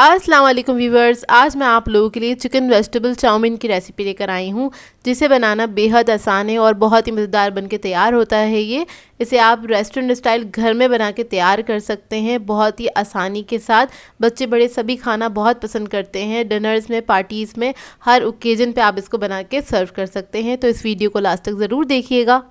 अस्सलाम वालेकुम व्यूवर्स, आज मैं आप लोगों के लिए चिकन वेजिटेबल चाउमीन की रेसिपी लेकर आई हूँ, जिसे बनाना बेहद आसान है और बहुत ही मज़ेदार बनके तैयार होता है। इसे आप रेस्टोरेंट स्टाइल घर में बना के तैयार कर सकते हैं बहुत ही आसानी के साथ। बच्चे बड़े सभी खाना बहुत पसंद करते हैं। डिनर्स में, पार्टीज़ में, हर ओकेजन पे आप इसको बना के सर्व कर सकते हैं। तो इस वीडियो को लास्ट तक ज़रूर देखिएगा।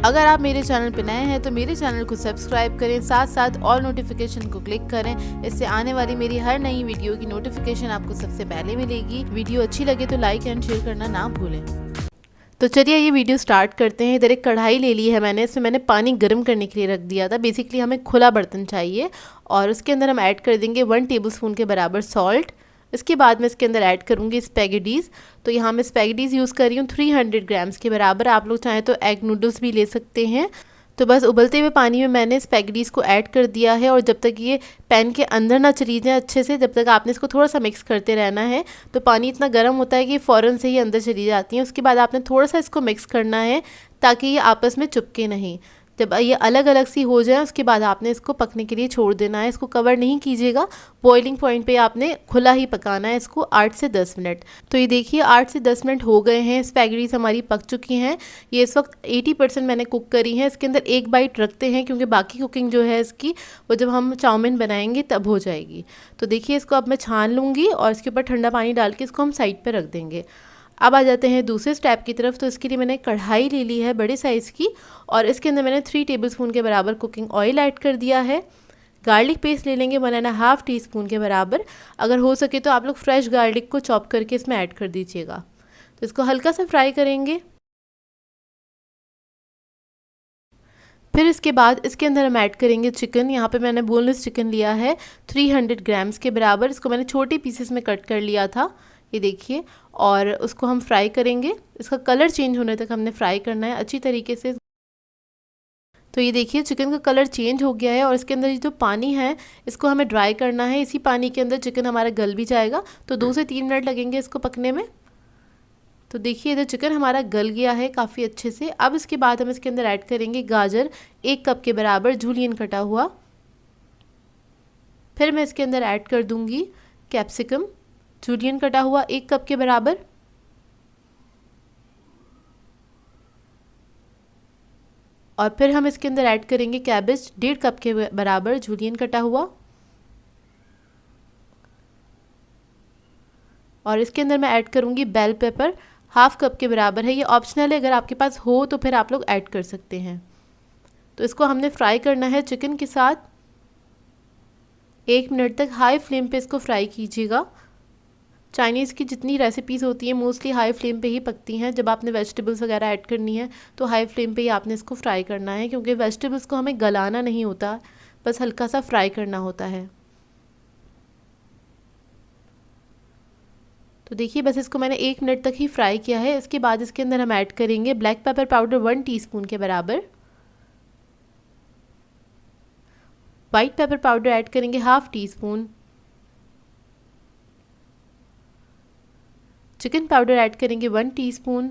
अगर आप मेरे चैनल पर नए हैं तो मेरे चैनल को सब्सक्राइब करें, साथ साथ ऑल नोटिफिकेशन को क्लिक करें। इससे आने वाली मेरी हर नई वीडियो की नोटिफिकेशन आपको सबसे पहले मिलेगी। वीडियो अच्छी लगे तो लाइक एंड शेयर करना ना भूलें। तो चलिए ये वीडियो स्टार्ट करते हैं। इधर एक कढ़ाई ले ली है मैंने, इसमें मैंने पानी गर्म करने के लिए रख दिया था। बेसिकली हमें खुला बर्तन चाहिए और उसके अंदर हम ऐड कर देंगे 1 टेबलस्पून के बराबर सॉल्ट। इसके बाद मैं इसके अंदर ऐड करूँगी स्पैगेटीज़। तो यहाँ मैं स्पैगेटीज़ यूज़ कर रही हूँ 300 ग्राम्स के बराबर। आप लोग चाहें तो एग नूडल्स भी ले सकते हैं। तो बस उबलते हुए पानी में मैंने स्पैगेटीज़ को ऐड कर दिया है और जब तक ये पैन के अंदर ना चली जाए अच्छे से, जब तक आपने इसको थोड़ा सा मिक्स करते रहना है। तो पानी इतना गर्म होता है कि फ़ौरन से ही अंदर चली जाती हैं। उसके बाद आपने थोड़ा सा इसको मिक्स करना है ताकि ये आपस में चिपके नहीं। जब ये अलग अलग सी हो जाए उसके बाद आपने इसको पकने के लिए छोड़ देना है। इसको कवर नहीं कीजिएगा, बॉइलिंग पॉइंट पे आपने खुला ही पकाना है इसको 8 से 10 मिनट। तो ये देखिए 8 से 10 मिनट हो गए हैं, स्पैगेटीज हमारी पक चुकी हैं। ये इस वक्त 80% मैंने कुक करी है। इसके अंदर एक बाइट रखते हैं क्योंकि बाकी कुकिंग जो है इसकी वो जब हम चाउमीन बनाएंगे तब हो जाएगी। तो देखिए इसको अब मैं छान लूँगी और इसके ऊपर ठंडा पानी डाल के इसको हम साइड पर रख देंगे। अब आ जाते हैं दूसरे स्टेप की तरफ। तो इसके लिए मैंने कढ़ाई ले ली है बड़े साइज़ की और इसके अंदर मैंने 3 टेबलस्पून के बराबर कुकिंग ऑयल ऐड कर दिया है। गार्लिक पेस्ट ले लेंगे 1.5 टीस्पून के बराबर। अगर हो सके तो आप लोग फ्रेश गार्लिक को चॉप करके इसमें ऐड कर दीजिएगा। तो इसको हल्का सा फ्राई करेंगे। फिर इसके बाद इसके अंदर हम ऐड करेंगे चिकन। यहाँ पे मैंने बोनलेस चिकन लिया है 300 ग्राम्स के बराबर। इसको मैंने छोटे पीसेस में कट कर लिया था, ये देखिए। और उसको हम फ्राई करेंगे। इसका कलर चेंज होने तक हमने फ्राई करना है अच्छी तरीके से। तो ये देखिए चिकन का कलर चेंज हो गया है और इसके अंदर जो पानी है इसको हमें ड्राई करना है। इसी पानी के अंदर चिकन हमारा गल भी जाएगा। तो 2 से 3 मिनट लगेंगे इसको पकने में। तो देखिए इधर चिकन हमारा गल गया है काफ़ी अच्छे से। अब इसके बाद हम इसके अंदर ऐड करेंगे गाजर 1 कप के बराबर जूलियन कटा हुआ। फिर मैं इसके अंदर ऐड कर दूंगी कैप्सिकम जूलियन कटा हुआ 1 कप के बराबर। और फिर हम इसके अंदर ऐड करेंगे कैबेज 1.5 कप के बराबर जूलियन कटा हुआ। और इसके अंदर मैं ऐड करूंगी बेल पेपर 1/2 कप के बराबर है। ये ऑप्शनल है, अगर आपके पास हो तो फिर आप लोग ऐड कर सकते हैं। तो इसको हमने फ्राई करना है चिकन के साथ 1 मिनट तक। हाई फ्लेम पे इसको फ्राई कीजिएगा। चाइनीज़ की जितनी रेसिपीज़ होती हैं मोस्टली हाई फ्लेम पे ही पकती हैं। जब आपने वेजिटेबल्स वगैरह ऐड करनी है तो हाई फ्लेम पे ही आपने इसको फ्राई करना है, क्योंकि वेजिटेबल्स को हमें गलाना नहीं होता, बस हल्का सा फ्राई करना होता है। तो देखिए बस इसको मैंने 1 मिनट तक ही फ्राई किया है। इसके बाद इसके अंदर हम ऐड करेंगे ब्लैक पेपर पाउडर 1 टीस्पून के बराबर। वाइट पेपर पाउडर ऐड करेंगे 1/2 टीस्पून। चिकन पाउडर ऐड करेंगे 1 टीस्पून।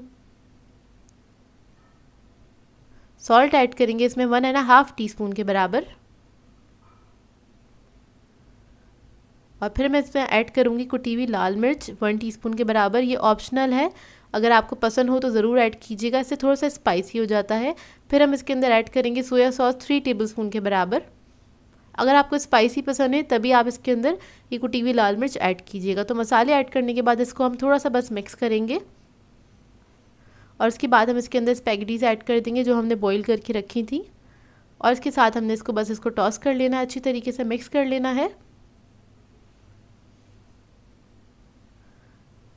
सॉल्ट ऐड करेंगे इसमें 1.5 टीस्पून के बराबर। और फिर मैं इसमें ऐड करूँगी कुटी हुई लाल मिर्च 1 टीस्पून के बराबर। ये ऑप्शनल है, अगर आपको पसंद हो तो ज़रूर ऐड कीजिएगा, इससे थोड़ा सा स्पाइसी हो जाता है। फिर हम इसके अंदर ऐड करेंगे सोया सॉस 3 टेबलस्पून के बराबर। अगर आपको स्पाइसी पसंद है तभी आप इसके अंदर ये कुटी हुई लाल मिर्च ऐड कीजिएगा। तो मसाले ऐड करने के बाद इसको हम थोड़ा सा बस मिक्स करेंगे और उसके बाद हम इसके अंदर स्पैगेटीज ऐड कर देंगे जो हमने बॉईल करके रखी थी। और इसके साथ हमने इसको टॉस कर लेना है, अच्छी तरीके से मिक्स कर लेना है।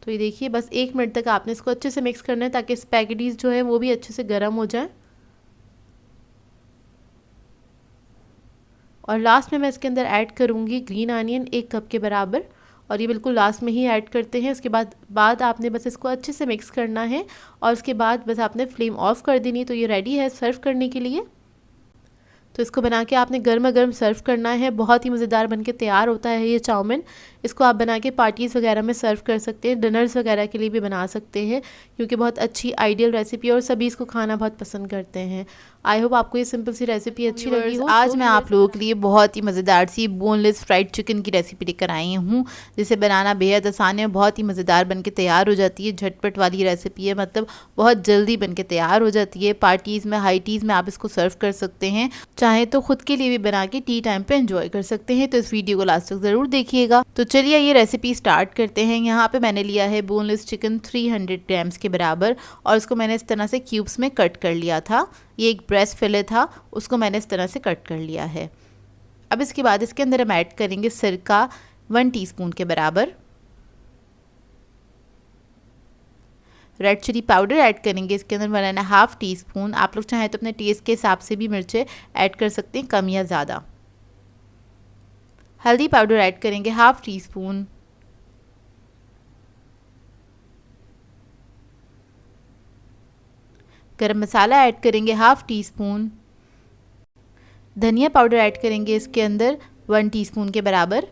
तो ये देखिए बस 1 मिनट तक आपने इसको अच्छे से मिक्स करना है ताकि स्पैगेटीज जो है वो भी अच्छे से गर्म हो जाए। और लास्ट में मैं इसके अंदर ऐड करूँगी ग्रीन अनियन 1 कप के बराबर, और ये बिल्कुल लास्ट में ही ऐड करते हैं। उसके बाद आपने बस इसको अच्छे से मिक्स करना है और उसके बाद बस आपने फ्लेम ऑफ कर देनी। तो ये रेडी है सर्व करने के लिए। तो इसको बना के आपने गर्मा गर्म सर्व करना है। बहुत ही मज़ेदार बनके तैयार होता है ये चाउमीन। इसको आप बना के पार्टीज़ वगैरह में सर्व कर सकते हैं, डिनर्स वगैरह के लिए भी बना सकते हैं, क्योंकि बहुत अच्छी आइडियल रेसिपी और सभी इसको खाना बहुत पसंद करते हैं। आई होप आपको ये सिंपल सी रेसिपी अच्छी लगी हो। आज मैं आप लोगों के लिए बहुत ही मज़ेदार सी बोनलेस फ्राइड चिकन की रेसिपी लेकर आई हूँ, जिसे बनाना बेहद आसान है, बहुत ही मज़ेदार बनके तैयार हो जाती है। झटपट वाली रेसिपी है, मतलब बहुत जल्दी बनके तैयार हो जाती है। पार्टीज़ में, हाई टीज़ में आप इसको सर्व कर सकते हैं, चाहे तो खुद के लिए भी बना के टी टाइम पे एंजॉय कर सकते हैं। तो इस वीडियो को लास्ट तक ज़रूर देखिएगा। तो चलिए ये रेसिपी स्टार्ट करते हैं। यहाँ पे मैंने लिया है बोनलेस चिकन 300 ग्राम्स के बराबर, और इसको मैंने इस तरह से क्यूब्स में कट कर लिया था। ये एक ब्रेस्ट फिले था, उसको मैंने इस तरह से कट कर लिया है। अब इसके बाद इसके अंदर हम ऐड करेंगे सिरका 1 टीस्पून के बराबर, रेड चिली पाउडर ऐड करेंगे इसके अंदर 1.5 टीस्पून। आप लोग चाहें तो अपने टेस्ट के हिसाब से भी मिर्चें ऐड कर सकते हैं, कम या ज़्यादा। हल्दी पाउडर ऐड करेंगे 1/2 टीस्पून। गरम मसाला ऐड करेंगे 1/2 टीस्पून। धनिया पाउडर ऐड करेंगे इसके अंदर 1 टीस्पून के बराबर,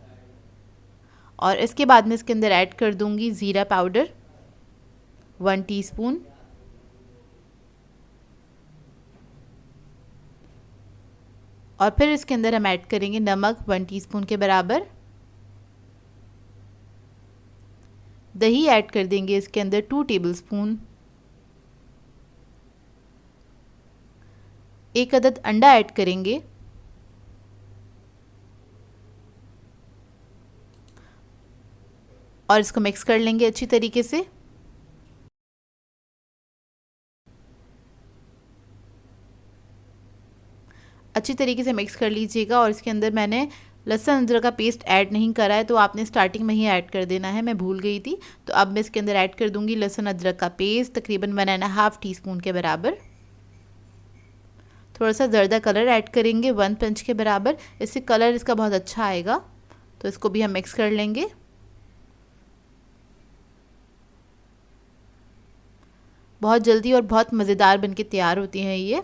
और इसके बाद में इसके अंदर ऐड कर दूंगी ज़ीरा पाउडर 1 टीस्पून, और फिर इसके अंदर हम ऐड करेंगे नमक 1 टीस्पून के बराबर। दही ऐड कर देंगे इसके अंदर 2 टेबलस्पून। 1 अदद अंडा ऐड करेंगे, और इसको मिक्स कर लेंगे अच्छी तरीके से। अच्छी तरीके से मिक्स कर लीजिएगा। और इसके अंदर मैंने लहसुन अदरक का पेस्ट ऐड नहीं करा है, तो आपने स्टार्टिंग में ही ऐड कर देना है, मैं भूल गई थी। तो अब मैं इसके अंदर ऐड कर दूंगी लहसुन अदरक का पेस्ट तकरीबन 1.5 टीस्पून के बराबर। थोड़ा सा जर्दा कलर ऐड करेंगे 1 पिंच के बराबर, इससे कलर इसका बहुत अच्छा आएगा। तो इसको भी हम मिक्स कर लेंगे। बहुत जल्दी और बहुत मज़ेदार बनके तैयार होती हैं ये।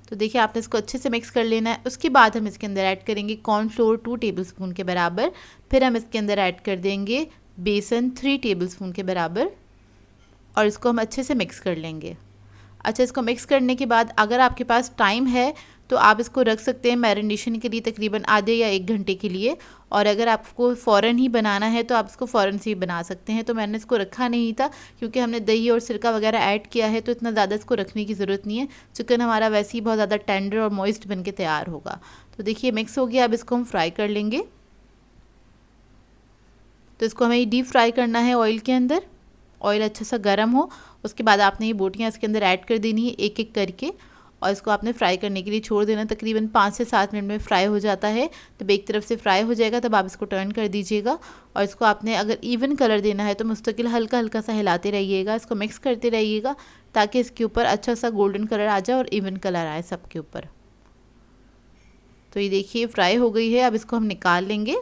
तो देखिए आपने इसको अच्छे से मिक्स कर लेना है। उसके बाद हम इसके अंदर ऐड करेंगे कॉर्नफ्लोर 2 टेबलस्पून के बराबर। फिर हम इसके अंदर ऐड कर देंगे बेसन 3 टेबलस्पून के बराबर, और इसको हम अच्छे से मिक्स कर लेंगे। अच्छा, इसको मिक्स करने के बाद अगर आपके पास टाइम है तो आप इसको रख सकते हैं मैरिनेशन के लिए तकरीबन आधे या 1 घंटे के लिए, और अगर आपको फ़ौरन ही बनाना है तो आप इसको फ़ौरन से ही बना सकते हैं। तो मैंने इसको रखा नहीं था, क्योंकि हमने दही और सिरका वगैरह ऐड किया है, तो इतना ज़्यादा इसको रखने की ज़रूरत नहीं है। चिकन हमारा वैसे ही बहुत ज़्यादा टेंडर और मॉइस्ट बन के तैयार होगा। तो देखिए मिक्स हो गया, अब इसको हम फ्राई कर लेंगे। तो इसको हमें डीप फ्राई करना है ऑयल के अंदर। ऑयल अच्छा सा गर्म हो, उसके बाद आपने ये बोटियाँ इसके अंदर ऐड कर देनी है एक एक करके, और इसको आपने फ्राई करने के लिए छोड़ देना। तकरीबन 5 से 7 मिनट में फ्राई हो जाता है। तो एक तरफ से फ्राई हो जाएगा तब आप इसको टर्न कर दीजिएगा, और इसको आपने अगर इवन कलर देना है तो मुस्तकिल हल्का हल्का सा हिलाते रहिएगा, इसको मिक्स करते रहिएगा, ताकि इसके ऊपर अच्छा सा गोल्डन कलर आ जाए और इवन कलर आए सबके ऊपर। तो ये देखिए फ्राई हो गई है, अब इसको हम निकाल लेंगे।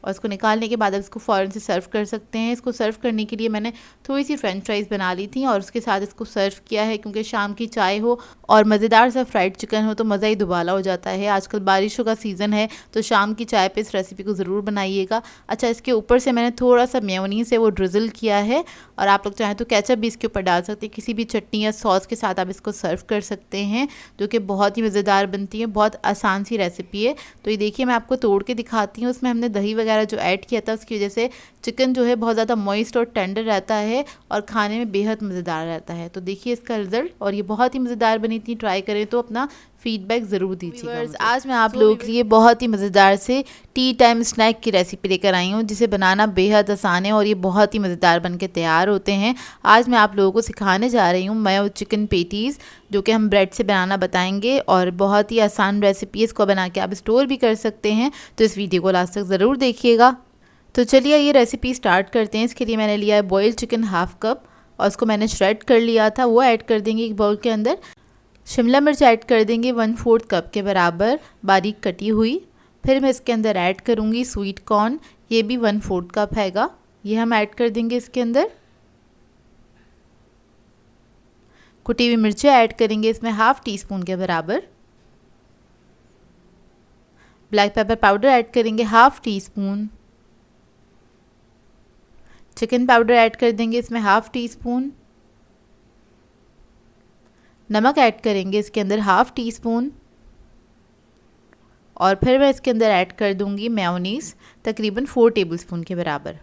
और इसको निकालने के बाद अब इसको फ़ौरन से सर्व कर सकते हैं। इसको सर्व करने के लिए मैंने थोड़ी सी फ्रेंच फ्राइज़ बना ली थी और उसके साथ इसको सर्व किया है, क्योंकि शाम की चाय हो और मज़ेदार सा फ्राइड चिकन हो तो मज़ा ही दुबाला हो जाता है। आजकल बारिशों का सीज़न है, तो शाम की चाय पे इस रेसिपी को ज़रूर बनाइएगा। अच्छा, इसके ऊपर से मैंने थोड़ा सा मेयोनीज से वो ड्रिज़ल किया है, और आप लोग चाहें तो केचप भी इसके ऊपर डाल सकते हैं। किसी भी चटनी या सॉस के साथ आप इसको सर्व कर सकते हैं, जो कि बहुत ही मज़ेदार बनती है। बहुत आसान सी रेसिपी है। तो ये देखिए मैं आपको तोड़ के दिखाती हूँ। उसमें हमने दही वगैरह जो ऐड किया था, उसकी वजह से चिकन जो है बहुत ज़्यादा मॉइस्ट और टेंडर रहता है और खाने में बेहद मज़ेदार रहता है। तो देखिए इसका रिज़ल्ट, और ये बहुत ही मज़ेदार बनी थी। ट्राई करें तो अपना फीडबैक ज़रूर दीजिएगा। आज मैं आप लोगों के लिए बहुत ही मज़ेदार से टी टाइम स्नैक की रेसिपी लेकर आई हूँ, जिसे बनाना बेहद आसान है और ये बहुत ही मज़ेदार बनके तैयार होते हैं। आज मैं आप लोगों को सिखाने जा रही हूँ मेयो चिकन पेटीज़, जो कि हम ब्रेड से बनाना बताएंगे, और बहुत ही आसान रेसिपी है। इसको बना के आप स्टोर भी कर सकते हैं। तो इस वीडियो को लास्ट तक ज़रूर देखिएगा। तो चलिए ये रेसिपी स्टार्ट करते हैं। इसके लिए मैंने लिया है बॉइल्ड चिकन 1/2 कप, और उसको मैंने श्रेड कर लिया था, वो ऐड कर देंगे एक बाउल के अंदर। शिमला मिर्च ऐड कर देंगे 1/4 कप के बराबर बारीक कटी हुई। फिर मैं इसके अंदर ऐड करूँगी स्वीट कॉर्न, ये भी 1/4 कप हैगा, ये हम ऐड कर देंगे इसके अंदर। कुटी हुई मिर्चें ऐड करेंगे इसमें 1/2 टीस्पून के बराबर। ब्लैक पेपर पाउडर ऐड करेंगे 1/2 टीस्पून। चिकन पाउडर ऐड कर देंगे इसमें 1/2 टीस्पून। नमक ऐड करेंगे इसके अंदर 1/2 टीस्पून। और फिर मैं इसके अंदर ऐड कर दूंगी मेयोनीज़ तकरीबन 4 टेबलस्पून के बराबर।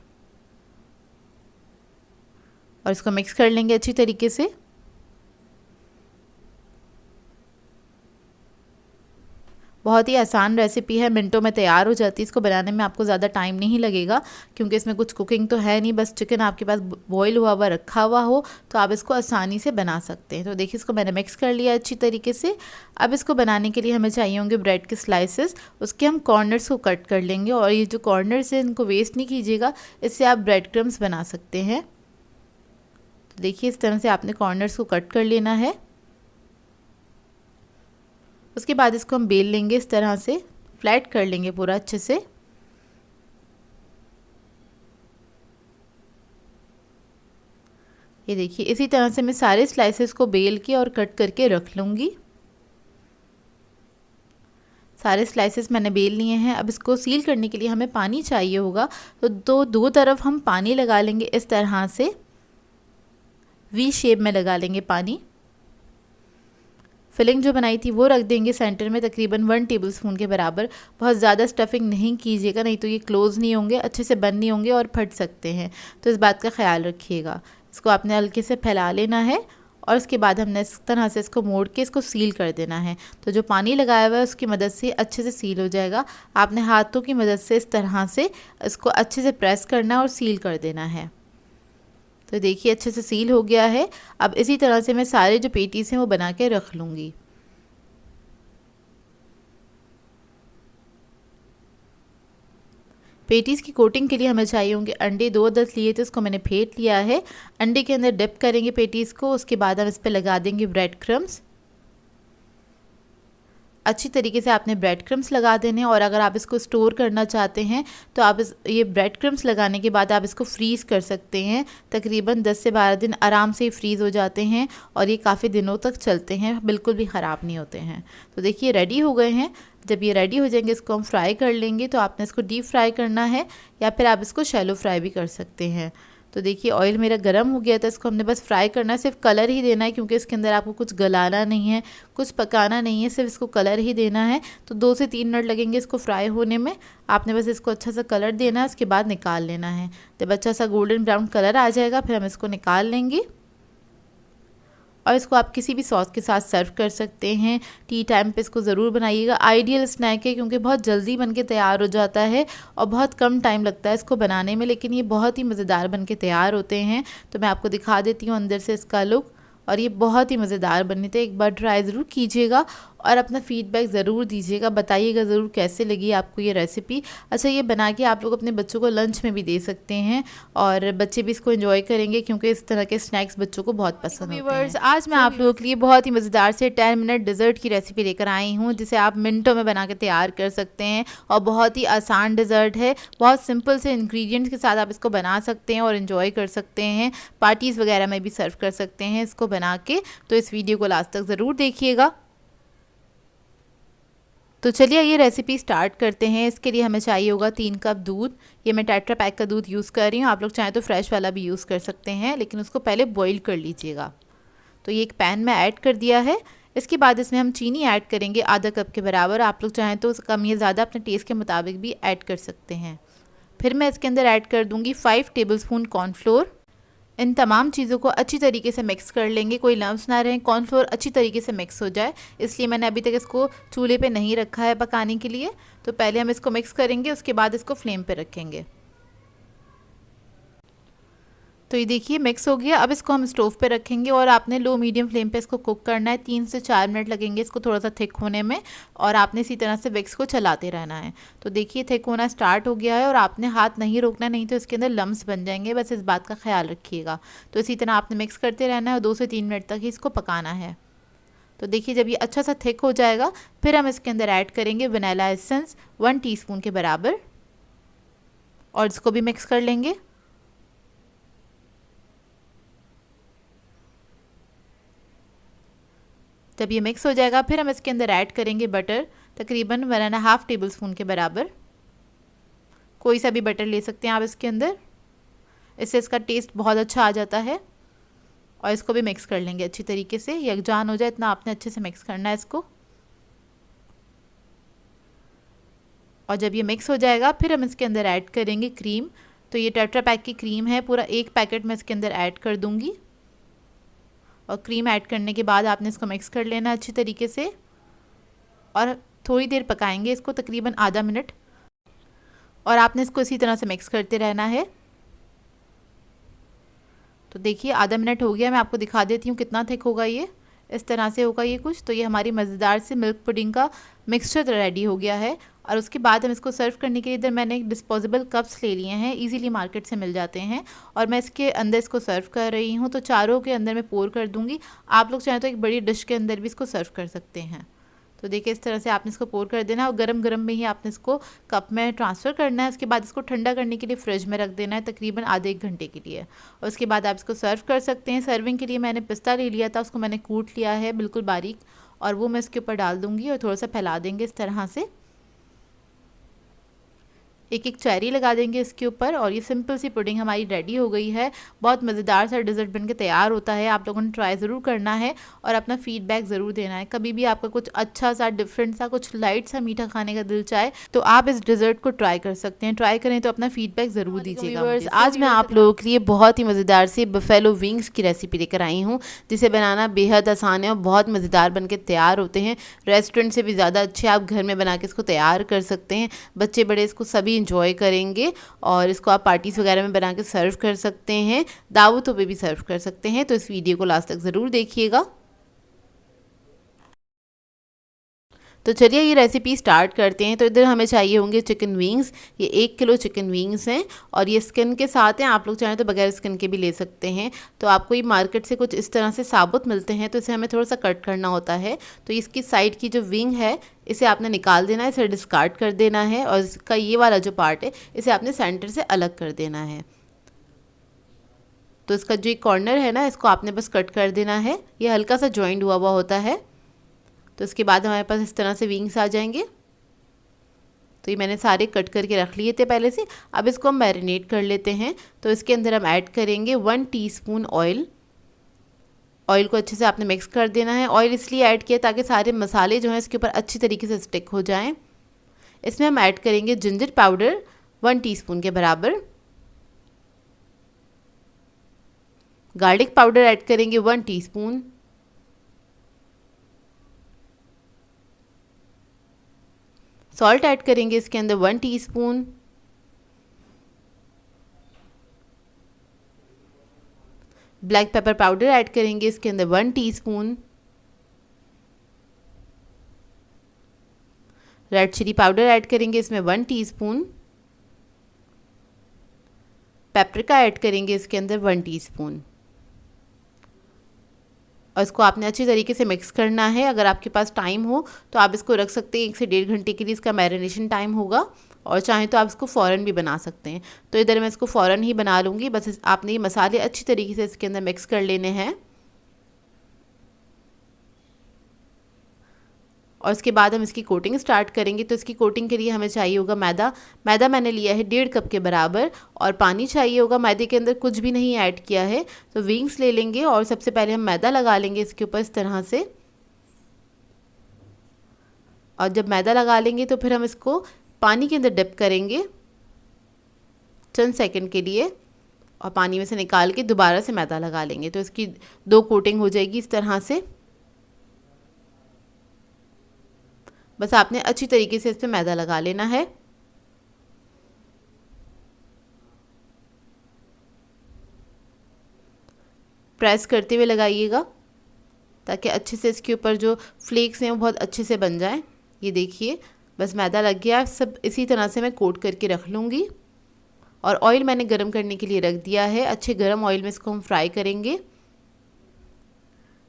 और इसको मिक्स कर लेंगे अच्छी तरीके से। बहुत ही आसान रेसिपी है, मिनटों में तैयार हो जाती है। इसको बनाने में आपको ज़्यादा टाइम नहीं लगेगा क्योंकि इसमें कुछ कुकिंग तो है नहीं, बस चिकन आपके पास बॉईल हुआ हुआ रखा हुआ हो तो आप इसको आसानी से बना सकते हैं। तो देखिए इसको मैंने मिक्स कर लिया अच्छी तरीके से। अब इसको बनाने के लिए हमें चाहिए होंगे ब्रेड के स्लाइसेस। उसके हम कॉर्नर्स को कट कर लेंगे और ये जो कॉर्नर्स हैं इनको वेस्ट नहीं कीजिएगा, इससे आप ब्रेड क्रम्स बना सकते हैं। तो देखिए इस तरह से आपने कॉर्नर्स को कट कर लेना है। उसके बाद इसको हम बेल लेंगे, इस तरह से फ्लैट कर लेंगे पूरा अच्छे से। ये देखिए इसी तरह से मैं सारे स्लाइसेस को बेल के और कट करके रख लूँगी। सारे स्लाइसेस मैंने बेल लिए हैं। अब इसको सील करने के लिए हमें पानी चाहिए होगा, तो दो तरफ हम पानी लगा लेंगे, इस तरह से वी शेप में लगा लेंगे पानी। फिलिंग जो बनाई थी वो रख देंगे सेंटर में तकरीबन 1 टेबलस्पून के बराबर। बहुत ज़्यादा स्टफिंग नहीं कीजिएगा, नहीं तो ये क्लोज़ नहीं होंगे, अच्छे से बंद नहीं होंगे और फट सकते हैं, तो इस बात का ख्याल रखिएगा। इसको आपने हल्के से फैला लेना है और उसके बाद हमने इस तरह से इसको मोड़ के इसको सील कर देना है। तो जो पानी लगाया हुआ है उसकी मदद से अच्छे से सील हो जाएगा। आपने हाथों की मदद से इस तरह से इसको अच्छे से प्रेस करना और सील कर देना है। तो देखिए अच्छे से सील हो गया है। अब इसी तरह से मैं सारे जो पेटीज़ हैं वो बना के रख लूँगी। पेटीज़ की कोटिंग के लिए हमें चाहिए होंगे अंडे। 2 अदद लिए थे, उसको मैंने फेंट लिया है। अंडे के अंदर डिप करेंगे पेटीज़ को, उसके बाद हम इस पर लगा देंगे ब्रेड क्रम्स। अच्छी तरीके से आपने ब्रेड क्रम्स लगा देने। और अगर आप इसको स्टोर करना चाहते हैं तो आप ये ब्रेड क्रम्स लगाने के बाद आप इसको फ्रीज़ कर सकते हैं। तकरीबन 10 से 12 दिन आराम से फ्रीज़ हो जाते हैं और ये काफ़ी दिनों तक चलते हैं, बिल्कुल भी ख़राब नहीं होते हैं। तो देखिए रेडी हो गए हैं। जब ये रेडी हो जाएंगे इसको हम फ्राई कर लेंगे। तो आपने इसको डीप फ्राई करना है या फिर आप इसको शैलो फ्राई भी कर सकते हैं। तो देखिए ऑयल मेरा गर्म हो गया था, इसको हमने बस फ्राई करना है, सिर्फ कलर ही देना है क्योंकि इसके अंदर आपको कुछ गलाना नहीं है, कुछ पकाना नहीं है, सिर्फ इसको कलर ही देना है। तो 2 से 3 मिनट लगेंगे इसको फ्राई होने में। आपने बस इसको अच्छा सा कलर देना है, उसके बाद निकाल लेना है। जब अच्छा सा गोल्डन ब्राउन कलर आ जाएगा फिर हम इसको निकाल लेंगे और इसको आप किसी भी सॉस के साथ सर्व कर सकते हैं। टी टाइम पे इसको ज़रूर बनाइएगा। आइडियल स्नैक है क्योंकि बहुत जल्दी बन के तैयार हो जाता है और बहुत कम टाइम लगता है इसको बनाने में, लेकिन ये बहुत ही मज़ेदार बन के तैयार होते हैं। तो मैं आपको दिखा देती हूँ अंदर से इसका लुक, और ये बहुत ही मज़ेदार बने थे। एक बार ट्राई ज़रूर कीजिएगा और अपना फ़ीडबैक ज़रूर दीजिएगा, बताइएगा ज़रूर कैसे लगी आपको ये रेसिपी। अच्छा ये बना के आप लोग अपने बच्चों को लंच में भी दे सकते हैं और बच्चे भी इसको एंजॉय करेंगे क्योंकि इस तरह के स्नैक्स बच्चों को बहुत पसंद होते हैं। आज मैं आप लोगों के लिए बहुत ही मज़ेदार से 10 मिनट डिज़र्ट की रेसिपी लेकर आई हूँ जिसे आप मिनटों में बना के तैयार कर सकते हैं और बहुत ही आसान डिज़र्ट है। बहुत सिंपल से इंग्रेडिएंट्स के साथ आप इसको बना सकते हैं और इन्जॉय कर सकते हैं। पार्टीज़ वगैरह में भी सर्व कर सकते हैं इसको बना के। तो इस वीडियो को लास्ट तक ज़रूर देखिएगा। तो चलिए ये रेसिपी स्टार्ट करते हैं। इसके लिए हमें चाहिए होगा 3 कप दूध। ये मैं टेट्रा पैक का दूध यूज़ कर रही हूँ, आप लोग चाहें तो फ्रेश वाला भी यूज़ कर सकते हैं, लेकिन उसको पहले बॉईल कर लीजिएगा। तो ये एक पैन में ऐड कर दिया है। इसके बाद इसमें हम चीनी ऐड करेंगे आधा कप के बराबर। आप लोग चाहें तो कम या ज़्यादा अपने टेस्ट के मुताबिक भी ऐड कर सकते हैं। फिर मैं इसके अंदर ऐड कर दूँगी 5 टेबलस्पून कॉर्नफ्लोर। इन तमाम चीज़ों को अच्छी तरीके से मिक्स कर लेंगे, कोई लम्स ना रहें, कॉर्नफ्लोर अच्छी तरीके से मिक्स हो जाए, इसलिए मैंने अभी तक इसको चूल्हे पे नहीं रखा है पकाने के लिए। तो पहले हम इसको मिक्स करेंगे, उसके बाद इसको फ्लेम पे रखेंगे। तो ये देखिए मिक्स हो गया। अब इसको हम स्टोव पे रखेंगे और आपने लो मीडियम फ्लेम पे इसको कुक करना है। 3 से 4 मिनट लगेंगे इसको थोड़ा सा थिक होने में और आपने इसी तरह से विक्स को चलाते रहना है। तो देखिए थिक होना स्टार्ट हो गया है और आपने हाथ नहीं रोकना, नहीं तो इसके अंदर लम्स बन जाएंगे, बस इस बात का ख्याल रखिएगा। तो इसी तरह आपने मिक्स करते रहना है और 2 से 3 मिनट तक ही इसको पकाना है। तो देखिए जब ये अच्छा सा थिक हो जाएगा फिर हम इसके अंदर ऐड करेंगे वनीला एसेंस 1 टीस्पून के बराबर और इसको भी मिक्स कर लेंगे। जब ये मिक्स हो जाएगा फिर हम इसके अंदर ऐड करेंगे बटर, तकरीबन 1.5 टेबलस्पून के बराबर। कोई सा भी बटर ले सकते हैं आप इसके अंदर, इससे इसका टेस्ट बहुत अच्छा आ जाता है। और इसको भी मिक्स कर लेंगे अच्छी तरीके से, यकजान हो जाए इतना आपने अच्छे से मिक्स करना है इसको। और जब ये मिक्स हो जाएगा फिर हम इसके अंदर ऐड करेंगे क्रीम। तो ये टेट्रा पैक की क्रीम है, पूरा 1 पैकेट मैं इसके अंदर ऐड कर दूंगी। और क्रीम ऐड करने के बाद आपने इसको मिक्स कर लेना अच्छी तरीके से और थोड़ी देर पकाएंगे इसको, तकरीबन आधा मिनट। और आपने इसको इसी तरह से मिक्स करते रहना है। तो देखिए आधा मिनट हो गया, मैं आपको दिखा देती हूँ कितना थिक होगा ये। इस तरह से होगा ये कुछ। तो ये हमारी मज़ेदार से मिल्क पुडिंग का मिक्सचर रेडी हो गया है। और उसके बाद हम इसको सर्व करने के लिए इधर मैंने एक डिस्पोजेबल कप्स ले लिए हैं, इजीली मार्केट से मिल जाते हैं। और मैं इसके अंदर इसको सर्व कर रही हूँ। तो चारों के अंदर मैं पोर कर दूँगी। आप लोग चाहें तो एक बड़ी डिश के अंदर भी इसको सर्व कर सकते हैं। तो देखिए इस तरह से आपने इसको पोर कर देना है और गरम गरम में ही आपने इसको कप में ट्रांसफ़र करना है। उसके बाद इसको ठंडा करने के लिए फ्रिज में रख देना है तकरीबन आधे 1 घंटे के लिए। और उसके बाद आप इसको सर्व कर सकते हैं। सर्विंग के लिए मैंने पिस्ता ले लिया था, उसको मैंने कूट लिया है बिल्कुल बारीक, और वो मैं इसके ऊपर डाल दूँगी और थोड़ा सा फैला देंगे इस तरह से। एक एक चेरी लगा देंगे इसके ऊपर और ये सिंपल सी पुडिंग हमारी रेडी हो गई है। बहुत मज़ेदार सा डिज़र्ट बनके तैयार होता है। आप लोगों ने ट्राई ज़रूर करना है और अपना फीडबैक ज़रूर देना है। कभी भी आपका कुछ अच्छा सा डिफरेंट सा कुछ लाइट सा मीठा खाने का दिल चाहे तो आप इस डिज़र्ट को ट्राई कर सकते हैं। ट्राई करें तो अपना फीडबैक ज़रूर दीजिएगा। आज मैं आप लोगों के लिए बहुत ही मज़ेदार सी बफेलो विंग्स की रेसिपी लेकर आई हूँ, जिसे बनाना बेहद आसान है और बहुत मज़ेदार बनके तैयार होते हैं। रेस्टोरेंट से भी ज़्यादा अच्छे आप घर में बना के इसको तैयार कर सकते हैं। बच्चे बड़े इसको सभी इंजॉय करेंगे और इसको आप पार्टीज़ वगैरह में बना के सर्व कर सकते हैं, दावतों पे भी सर्व कर सकते हैं। तो इस वीडियो को लास्ट तक ज़रूर देखिएगा। तो चलिए ये रेसिपी स्टार्ट करते हैं। तो इधर हमें चाहिए होंगे चिकन विंग्स। ये 1 किलो चिकन विंग्स हैं और ये स्किन के साथ हैं। आप लोग चाहें तो बगैर स्किन के भी ले सकते हैं। तो आपको ये मार्केट से कुछ इस तरह से साबुत मिलते हैं, तो इसे हमें थोड़ा सा कट करना होता है। तो इसकी साइड की जो विंग है इसे आपने निकाल देना है, इसे डिस्कार्ड कर देना है और इसका ये वाला जो पार्ट है इसे आपने सेंटर से अलग कर देना है। तो इसका जो कॉर्नर है ना, इसको आपने बस कट कर देना है। ये हल्का सा जॉइंट हुआ हुआ होता है। तो इसके बाद हमारे पास इस तरह से विंग्स आ जाएंगे। तो ये मैंने सारे कट करके रख लिए थे पहले से। अब इसको हम मैरिनेट कर लेते हैं। तो इसके अंदर हम ऐड करेंगे 1 टीस्पून ऑयल। ऑयल को अच्छे से आपने मिक्स कर देना है। ऑयल इसलिए ऐड किया ताकि सारे मसाले जो हैं इसके ऊपर अच्छी तरीके से स्टिक हो जाएं। इसमें हम ऐड करेंगे जिंजर पाउडर 1 टीस्पून के बराबर। गार्लिक पाउडर ऐड करेंगे 1 टीस्पून। सॉल्ट ऐड करेंगे इसके अंदर 1 teaspoon. Black pepper powder add करेंगे इसके अंदर 1 teaspoon. Red chilli powder add करेंगे इसमें 1 टीस्पून। पेपरिका ऐड करेंगे इसके अंदर 1 टीस्पून। और इसको आपने अच्छी तरीके से मिक्स करना है। अगर आपके पास टाइम हो तो आप इसको रख सकते हैं, 1 से 1.5 घंटे के लिए इसका मैरिनेशन टाइम होगा। और चाहें तो आप इसको फ़ौरन भी बना सकते हैं। तो इधर मैं इसको फ़ौरन ही बना लूँगी। बस आपने ये मसाले अच्छी तरीके से इसके अंदर मिक्स कर लेने हैं। और उसके बाद हम इसकी कोटिंग स्टार्ट करेंगे। तो इसकी कोटिंग के लिए हमें चाहिए होगा मैदा। मैदा मैंने लिया है 1.5 कप के बराबर और पानी चाहिए होगा। मैदे के अंदर कुछ भी नहीं ऐड किया है। तो विंग्स ले लेंगे और सबसे पहले हम मैदा लगा लेंगे इसके ऊपर इस तरह से। और जब मैदा लगा लेंगे तो फिर हम इसको पानी के अंदर डिप करेंगे चंद सेकंड के लिए और पानी में से निकाल के दोबारा से मैदा लगा लेंगे। तो इसकी 2 कोटिंग हो जाएगी इस तरह से। बस आपने अच्छी तरीके से इस पर मैदा लगा लेना है। प्रेस करते हुए लगाइएगा ताकि अच्छे से इसके ऊपर जो फ्लेक्स हैं वो बहुत अच्छे से बन जाएं। ये देखिए बस मैदा लग गया। सब इसी तरह से मैं कोट करके रख लूँगी। और ऑयल मैंने गरम करने के लिए रख दिया है। अच्छे गरम ऑयल में इसको हम फ्राई करेंगे।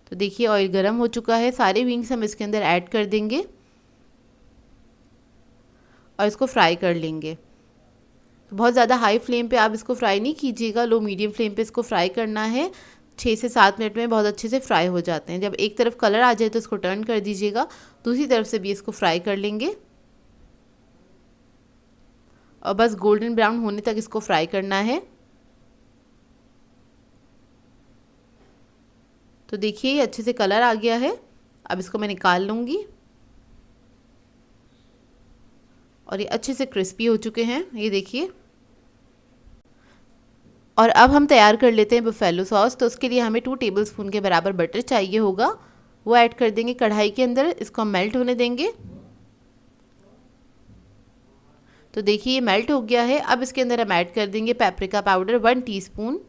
तो देखिए ऑयल गरम हो चुका है। सारे विंग्स हम इसके अंदर ऐड कर देंगे और इसको फ्राई कर लेंगे। तो बहुत ज़्यादा हाई फ्लेम पे आप इसको फ्राई नहीं कीजिएगा, लो मीडियम फ्लेम पे इसको फ्राई करना है। 6 से 7 मिनट में बहुत अच्छे से फ्राई हो जाते हैं। जब एक तरफ कलर आ जाए तो इसको टर्न कर दीजिएगा, दूसरी तरफ से भी इसको फ्राई कर लेंगे और बस गोल्डन ब्राउन होने तक इसको फ्राई करना है। तो देखिए ये अच्छे से कलर आ गया है। अब इसको मैं निकाल लूँगी और ये अच्छे से क्रिस्पी हो चुके हैं, ये देखिए। और अब हम तैयार कर लेते हैं बुफेलो सॉस। तो उसके लिए हमें 2 टेबलस्पून के बराबर बटर चाहिए होगा, वो ऐड कर देंगे कढ़ाई के अंदर। इसको हम मेल्ट होने देंगे। तो देखिए ये मेल्ट हो गया है। अब इसके अंदर हम ऐड कर देंगे पेपरिका पाउडर 1 टीस्पून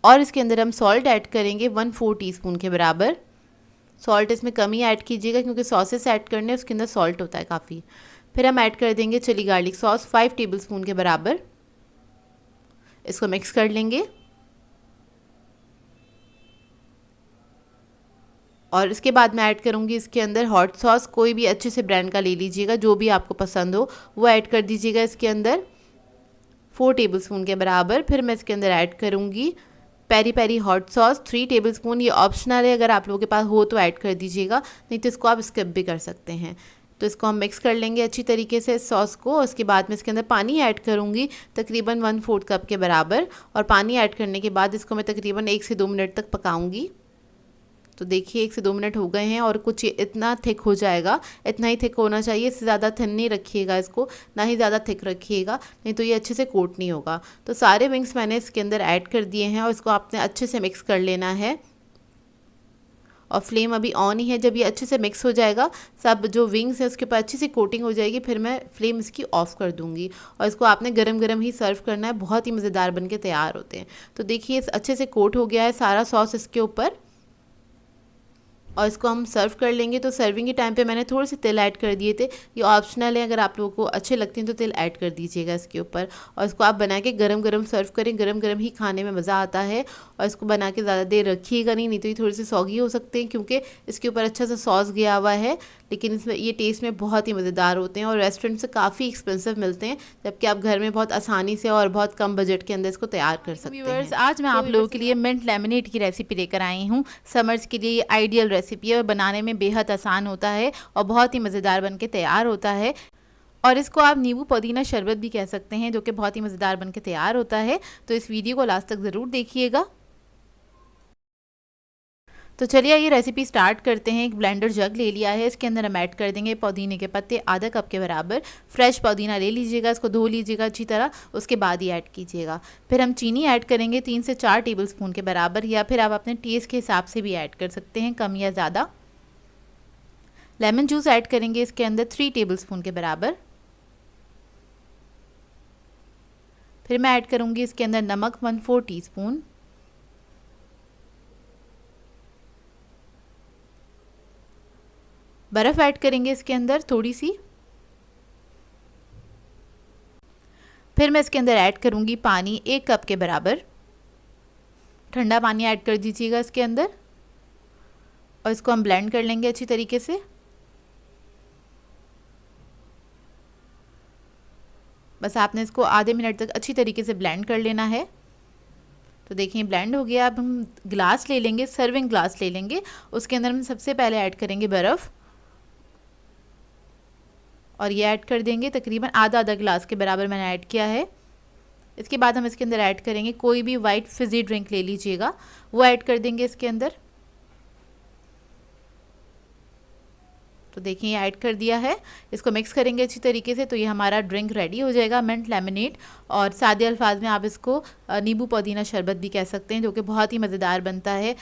और इसके अंदर हम सॉल्ट ऐड करेंगे 1/4 टीस्पून के बराबर। सॉल्ट इसमें कम ही ऐड कीजिएगा क्योंकि सॉसेस ऐड करने उसके अंदर सॉल्ट होता है काफ़ी। फिर हम ऐड कर देंगे चिली गार्लिक सॉस 5 टेबलस्पून के बराबर। इसको मिक्स कर लेंगे और इसके बाद मैं ऐड करूँगी इसके अंदर हॉट सॉस। कोई भी अच्छे से ब्रांड का ले लीजिएगा, जो भी आपको पसंद हो वो ऐड कर दीजिएगा इसके अंदर 4 टेबलस्पून के बराबर। फिर मैं इसके अंदर ऐड करूँगी peri peri hot sauce 3 tablespoon. ये ऑप्शनल है, अगर आप लोगों के पास हो तो ऐड कर दीजिएगा, नहीं तो इसको आप स्किप भी कर सकते हैं। तो इसको हम मिक्स कर लेंगे अच्छी तरीके से इस सॉस को। उसके बाद में इसके अंदर पानी ऐड करूँगी तकरीबन 1/4 कप के बराबर। और पानी ऐड करने के बाद इसको मैं तकरीबन 1 से 2 मिनट तक पकाऊंगी। तो देखिए 1 से 2 मिनट हो गए हैं और कुछ इतना थिक हो जाएगा, इतना ही थिक होना चाहिए। इससे ज़्यादा थिन नहीं रखिएगा इसको, ना ही ज़्यादा थिक रखिएगा, नहीं तो ये अच्छे से कोट नहीं होगा। तो सारे विंग्स मैंने इसके अंदर ऐड कर दिए हैं और इसको आपने अच्छे से मिक्स कर लेना है। और फ्लेम अभी ऑन ही है। जब ये अच्छे से मिक्स हो जाएगा, सब जो विंग्स है उसके ऊपर अच्छी सी कोटिंग हो जाएगी, फिर मैं फ्लेम इसकी ऑफ़ कर दूंगी और इसको आपने गरम गरम ही सर्व करना है। बहुत ही मज़ेदार बन के तैयार होते हैं। तो देखिए अच्छे से कोट हो गया है सारा सॉस इसके ऊपर और इसको हम सर्व कर लेंगे। तो सर्विंग के टाइम पे मैंने थोड़े से तिल ऐड कर दिए थे, ये ऑप्शनल है, अगर आप लोगों को अच्छे लगते हैं तो तिल ऐड कर दीजिएगा इसके ऊपर। और इसको आप बना के गरम गरम सर्व करें, गरम गरम ही खाने में मज़ा आता है। और इसको बना के ज़्यादा देर रखिएगा नहीं तो ये थोड़े से सॉगी हो सकते हैं क्योंकि इसके ऊपर अच्छा सा सॉस गया हुआ है। लेकिन इसमें ये टेस्ट में बहुत ही मज़ेदार होते हैं और रेस्टोरेंट से काफ़ी एक्सपेंसिव मिलते हैं, जबकि आप घर में बहुत आसानी से और बहुत कम बजट के अंदर इसको तैयार कर सकते हैं। आज मैं आप लोगों के लिए मिंट लेमनेड की रेसिपी लेकर आई हूँ। समर्स के लिए ये आइडियल रेसिपी है और बनाने में बेहद आसान होता है और बहुत ही मज़ेदार बन के तैयार होता है। और इसको आप नींबू पुदीना शरबत भी कह सकते हैं, जो कि बहुत ही मज़ेदार बन के तैयार होता है। तो इस वीडियो को लास्ट तक ज़रूर देखिएगा। तो चलिए ये रेसिपी स्टार्ट करते हैं। एक ब्लेंडर जग ले लिया है, इसके अंदर हम ऐड कर देंगे पुदीने के पत्ते आधा कप के बराबर। फ्रेश पुदीना ले लीजिएगा, इसको धो लीजिएगा अच्छी तरह, उसके बाद ही ऐड कीजिएगा। फिर हम चीनी ऐड करेंगे 3 से 4 टेबलस्पून के बराबर, या फिर आप अपने टेस्ट के हिसाब से भी ऐड कर सकते हैं, कम या ज़्यादा। लेमन जूस ऐड करेंगे इसके अंदर 3 टेबलस्पून के बराबर। फिर मैं ऐड करूँगी इसके अंदर नमक 1/4 टीस्पून। बर्फ़ ऐड करेंगे इसके अंदर थोड़ी सी। फिर मैं इसके अंदर ऐड करूँगी पानी 1 कप के बराबर। ठंडा पानी ऐड कर दीजिएगा इसके अंदर और इसको हम ब्लेंड कर लेंगे अच्छी तरीके से। बस आपने इसको आधे मिनट तक अच्छी तरीके से ब्लेंड कर लेना है। तो देखिए ब्लेंड हो गया। अब हम ग्लास ले लेंगे, सर्विंग ग्लास ले लेंगे, उसके अंदर हम सबसे पहले ऐड करेंगे बर्फ़ और ये ऐड कर देंगे तकरीबन आधा ग्लास के बराबर मैंने ऐड किया है। इसके बाद हम इसके अंदर ऐड करेंगे कोई भी वाइट फिज़ी ड्रिंक ले लीजिएगा, वो ऐड कर देंगे इसके अंदर। तो देखिए ये ऐड कर दिया है, इसको मिक्स करेंगे अच्छी तरीके से। तो ये हमारा ड्रिंक रेडी हो जाएगा, मिंट लेमनेड। और सादे अल्फाज में आप इसको नींबू पुदीना शरबत भी कह सकते हैं, जो कि बहुत ही मज़ेदार बनता है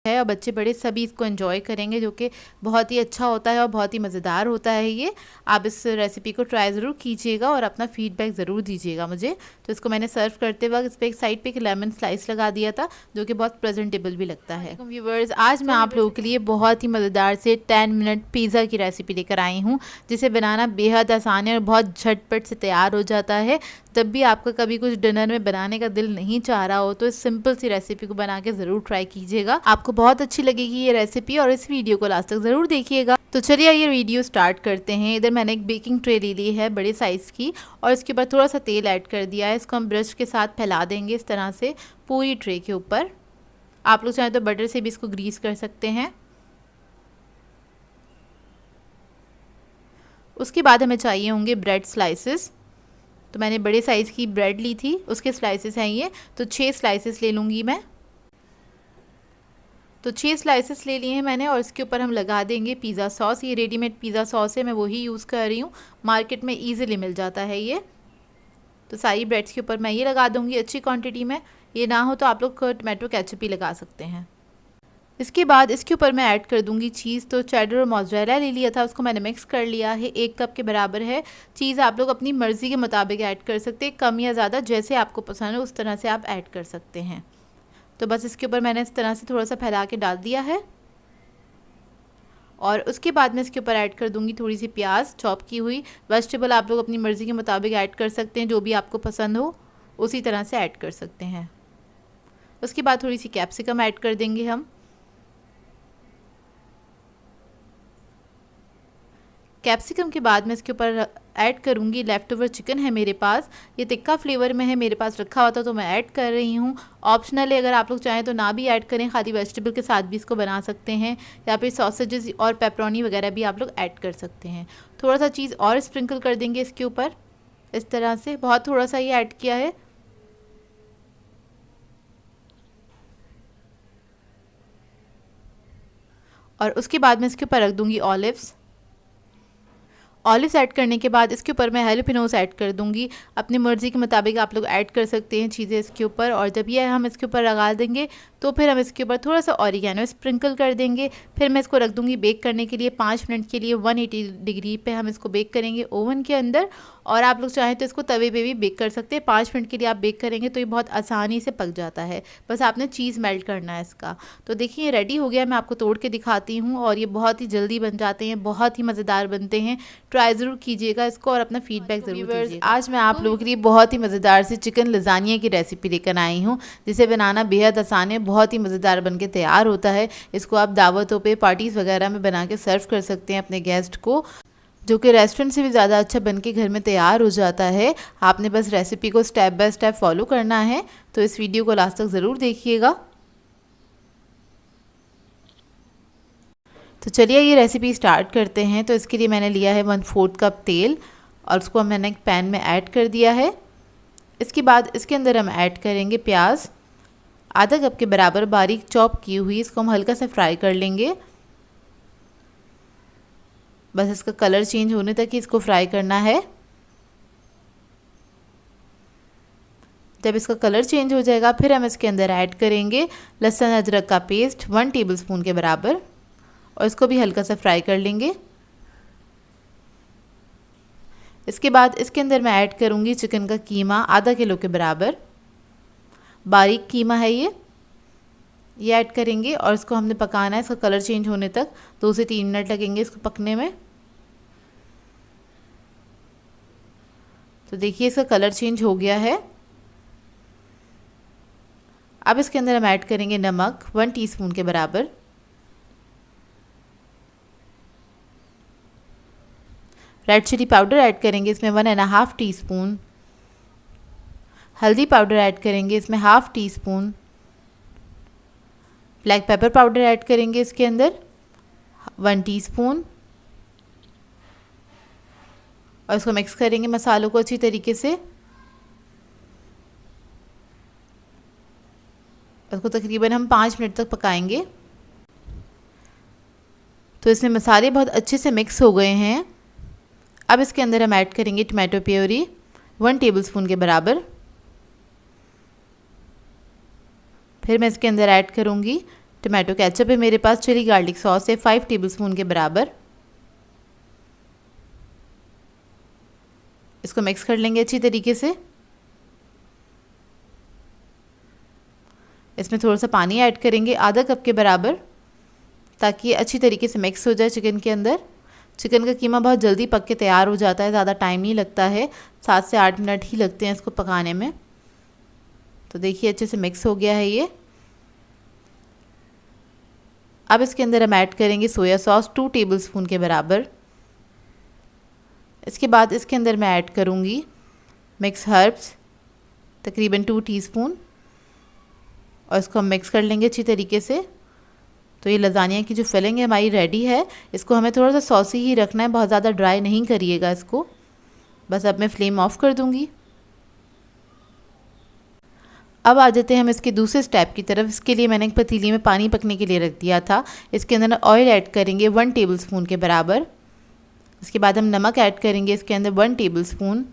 और बच्चे बड़े सभी इसको एंजॉय करेंगे, जो कि बहुत ही अच्छा होता है और बहुत ही मज़ेदार होता है ये। आप इस रेसिपी को ट्राई ज़रूर कीजिएगा और अपना फीडबैक ज़रूर दीजिएगा मुझे। तो इसको मैंने सर्व करते वक्त इस पर एक साइड पे एक लेमन स्लाइस लगा दिया था, जो कि बहुत प्रेजेंटेबल भी लगता है। व्यूवर्स, आज मैं आप लोगों के लिए बहुत ही मज़ेदार से 10 मिनट पिज़्ज़ा की रेसिपी लेकर आई हूँ, जिसे बनाना बेहद आसान है और बहुत झटपट से तैयार हो जाता है। जब भी आपका कभी कुछ डिनर में बनाने का दिल नहीं चाह रहा हो तो इस सिंपल सी रेसिपी को बना के ज़रूर ट्राई कीजिएगा, आपको बहुत अच्छी लगेगी ये रेसिपी। और इस वीडियो को लास्ट तक ज़रूर देखिएगा। तो चलिए ये वीडियो स्टार्ट करते हैं। इधर मैंने एक बेकिंग ट्रे ले ली है बड़े साइज़ की और इसके ऊपर थोड़ा सा तेल ऐड कर दिया है। इसको हम ब्रश के साथ फैला देंगे इस तरह से पूरी ट्रे के ऊपर। आप लोग चाहें तो बटर से भी इसको ग्रीस कर सकते हैं। उसके बाद हमें चाहिए होंगे ब्रेड स्लाइसेस। तो मैंने बड़े साइज़ की ब्रेड ली थी, उसके स्लाइसेस हैं ये, तो 6 स्लाइसेस ले लूँगी मैं। तो 6 स्लाइसेस ले लिए हैं मैंने और इसके ऊपर हम लगा देंगे पिज़्ज़ा सॉस। ये रेडीमेड पिज़्ज़ा सॉस है, मैं वही यूज़ कर रही हूँ, मार्केट में ईज़िली मिल जाता है ये। तो सारी ब्रेड्स के ऊपर मैं ये लगा दूँगी अच्छी क्वांटिटी में। ये ना हो तो आप लोग टमाटो केचप भी लगा सकते हैं। इसके बाद इसके ऊपर मैं ऐड कर दूंगी चीज़। तो चेडर और मोज़रेला ले लिया था, उसको मैंने मिक्स कर लिया है, 1 कप के बराबर है। चीज़ आप लोग अपनी मर्ज़ी के मुताबिक ऐड कर सकते हैं, कम या ज़्यादा जैसे आपको पसंद हो उस तरह से आप ऐड कर सकते हैं। तो बस इसके ऊपर मैंने इस तरह से थोड़ा सा फैला के डाल दिया है और उसके बाद मैं इसके ऊपर ऐड कर दूंगी थोड़ी सी प्याज चॉप की हुई। वेजिटेबल आप लोग अपनी मर्ज़ी के मुताबिक ऐड कर सकते हैं, जो भी आपको पसंद हो उसी तरह से ऐड कर सकते हैं। उसके बाद थोड़ी सी कैप्सिकम ऐड कर देंगे हम। कैप्सिकम के बाद मैं इसके ऊपर ऐड करूँगी लेफ़्ट ओवर चिकन है मेरे पास, ये तिक्का फ्लेवर में है, मेरे पास रखा हुआ था तो मैं ऐड कर रही हूँ। ऑप्शनल है, अगर आप लोग चाहें तो ना भी ऐड करें, खाली वेजिटेबल के साथ भी इसको बना सकते हैं, या फिर सॉसेजेस और पेपरोनी वगैरह भी आप लोग ऐड कर सकते हैं। थोड़ा सा चीज़ और स्प्रिंकल कर देंगे इसके ऊपर इस तरह से, बहुत थोड़ा सा ये ऐड किया है। और उसके बाद मैं इसके ऊपर रख दूँगी ऑलिव्स। ऑलिव्स ऐड करने के बाद इसके ऊपर मैं हैलोपिनोस ऐड कर दूंगी। अपनी मर्ज़ी के मुताबिक आप लोग ऐड कर सकते हैं चीज़ें इसके ऊपर। और जब ये हम इसके ऊपर लगा देंगे तो फिर हम इसके ऊपर थोड़ा सा ऑरिगेनो स्प्रिंकल कर देंगे। फिर मैं इसको रख दूंगी बेक करने के लिए 5 मिनट के लिए 180 डिग्री पे हम इसको बेक करेंगे ओवन के अंदर। और आप लोग चाहें तो इसको तवे पे भी बेक कर सकते हैं। 5 मिनट के लिए आप बेक करेंगे तो ये बहुत आसानी से पक जाता है, बस आपने चीज़ मेल्ट करना है इसका। तो देखिए ये रेडी हो गया, मैं आपको तोड़ के दिखाती हूँ। और ये बहुत ही जल्दी बन जाते हैं, बहुत ही मज़ेदार बनते हैं। ट्राई ज़रूर कीजिएगा इसको और अपना फीडबैक ज़रूर दीजिएगा। आज मैं आप लोगों के लिए बहुत ही मज़ेदार सी चिकन लजानिया की रेसिपी लेकर आई हूँ, जिसे बनाना बेहद आसान है, बहुत ही मज़ेदार बन के तैयार होता है। इसको आप दावतों पे, पार्टीज़ वगैरह में बना के सर्व कर सकते हैं अपने गेस्ट को, जो कि रेस्टोरेंट से भी ज़्यादा अच्छा बन के घर में तैयार हो जाता है। आपने बस रेसिपी को स्टेप बाय स्टेप फॉलो करना है। तो इस वीडियो को लास्ट तक ज़रूर देखिएगा। तो चलिए ये रेसिपी स्टार्ट करते हैं। तो इसके लिए मैंने लिया है 1/4 कप तेल और उसको मैंने एक पैन में ऐड कर दिया है। इसके बाद इसके अंदर हम ऐड करेंगे प्याज, आधा कप के बराबर बारीक चॉप की हुई। इसको हम हल्का सा फ्राई कर लेंगे, बस इसका कलर चेंज होने तक ही इसको फ्राई करना है। जब इसका कलर चेंज हो जाएगा फिर हम इसके अंदर ऐड करेंगे लहसुन अदरक का पेस्ट 1 टेबलस्पून के बराबर और इसको भी हल्का सा फ्राई कर लेंगे। इसके बाद इसके अंदर मैं ऐड करूँगी चिकन का कीमा आधा किलो के बराबर, बारीक कीमा है ये ऐड करेंगे और इसको हमने पकाना है इसका कलर चेंज होने तक। 2 से 3 मिनट लगेंगे इसको पकने में। तो देखिए इसका कलर चेंज हो गया है। अब इसके अंदर हम ऐड करेंगे नमक 1 टीस्पून के बराबर, रेड चिली पाउडर ऐड करेंगे इसमें 1.5 टीस्पून, हल्दी पाउडर ऐड करेंगे इसमें 1/2 teaspoon, black pepper powder add करेंगे इसके अंदर 1 टीस्पून और इसको मिक्स करेंगे मसालों को अच्छी तरीके से। इसको तकरीबन हम 5 मिनट तक पकाएंगे। तो इसमें मसाले बहुत अच्छे से मिक्स हो गए हैं। अब इसके अंदर हम ऐड करेंगे टमाटो प्योरी 1 टेबलस्पून के बराबर। फिर मैं इसके अंदर ऐड करूँगी टमाटो केचप है मेरे पास, चिली गार्लिक सॉस है 5 टेबलस्पून के बराबर। इसको मिक्स कर लेंगे अच्छी तरीके से। इसमें थोड़ा सा पानी ऐड करेंगे आधा कप के बराबर, ताकि ये अच्छी तरीके से मिक्स हो जाए चिकन के अंदर। चिकन का कीमा बहुत जल्दी पक के तैयार हो जाता है, ज़्यादा टाइम नहीं लगता है, 7 से 8 मिनट ही लगते हैं इसको पकाने में। तो देखिए अच्छे से मिक्स हो गया है ये। अब इसके अंदर हम ऐड करेंगे सोया सॉस 2 टेबलस्पून के बराबर। इसके बाद इसके अंदर मैं ऐड करूँगी मिक्स हर्ब्स तकरीबन 2 टीस्पून और इसको हम मिक्स कर लेंगे अच्छी तरीके से। तो ये लजानिया की जो फिलिंग है हमारी रेडी है। इसको हमें थोड़ा सा सॉसी ही रखना है, बहुत ज़्यादा ड्राई नहीं करिएगा इसको। बस अब मैं फ्लेम ऑफ कर दूँगी। अब आ जाते हैं हम इसके दूसरे स्टेप की तरफ। इसके लिए मैंने एक पतीली में पानी पकने के लिए रख दिया था। इसके अंदर ऑयल ऐड करेंगे 1 टेबलस्पून के बराबर। इसके बाद हम नमक ऐड करेंगे इसके अंदर 1 टेबलस्पून।